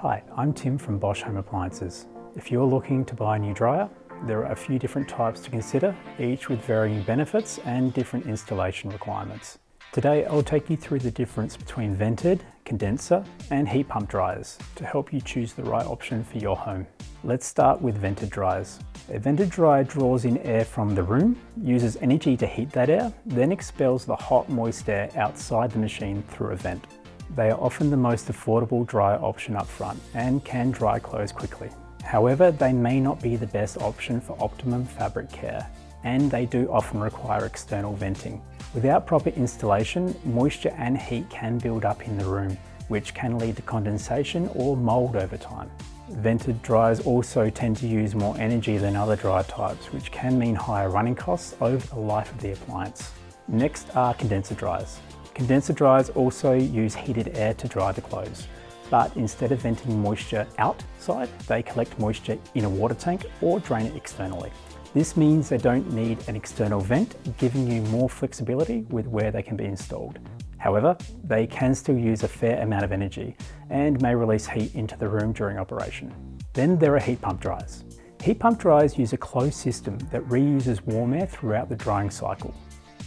Hi, I'm Tim from Bosch Home Appliances. If you're looking to buy a new dryer, there are a few different types to consider, each with varying benefits and different installation requirements. Today I'll take you through the difference between vented, condenser and heat pump dryers to help you choose the right option for your home. Let's start with vented dryers. A vented dryer draws in air from the room, uses energy to heat that air, then expels the hot, moist air outside the machine through a vent. They are often the most affordable dryer option up front and can dry clothes quickly. However, they may not be the best option for optimum fabric care, and they do often require external venting. Without proper installation, moisture and heat can build up in the room, which can lead to condensation or mold over time. Vented dryers also tend to use more energy than other dryer types, which can mean higher running costs over the life of the appliance. Next are condenser dryers. Condenser dryers also use heated air to dry the clothes, but instead of venting moisture outside, they collect moisture in a water tank or drain it externally. This means they don't need an external vent, giving you more flexibility with where they can be installed. However, they can still use a fair amount of energy and may release heat into the room during operation. Then there are heat pump dryers. Heat pump dryers use a closed system that reuses warm air throughout the drying cycle.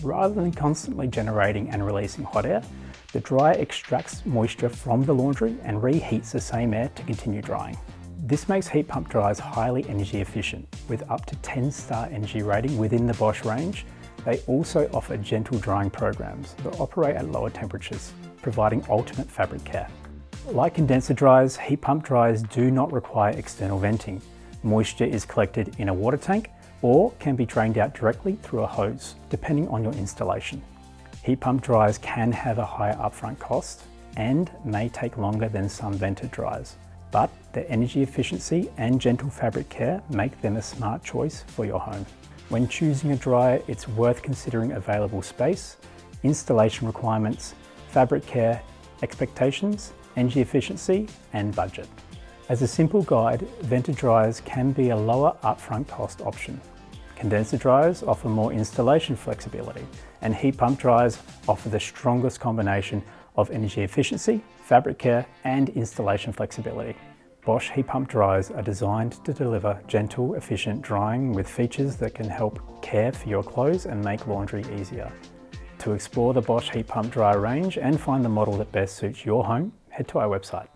Rather than constantly generating and releasing hot air, the dryer extracts moisture from the laundry and reheats the same air to continue drying. This makes heat pump dryers highly energy efficient, with up to 10-star energy rating within the Bosch range. They also offer gentle drying programs that operate at lower temperatures, providing ultimate fabric care. Like condenser dryers, heat pump dryers do not require external venting. Moisture is collected in a water tank or can be drained out directly through a hose, depending on your installation. Heat pump dryers can have a higher upfront cost and may take longer than some vented dryers, but their energy efficiency and gentle fabric care make them a smart choice for your home. When choosing a dryer, it's worth considering available space, installation requirements, fabric care, expectations, energy efficiency, and budget. As a simple guide, vented dryers can be a lower upfront cost option. Condenser dryers offer more installation flexibility, and heat pump dryers offer the strongest combination of energy efficiency, fabric care, and installation flexibility. Bosch heat pump dryers are designed to deliver gentle, efficient drying with features that can help care for your clothes and make laundry easier. To explore the Bosch heat pump dryer range and find the model that best suits your home, head to our website.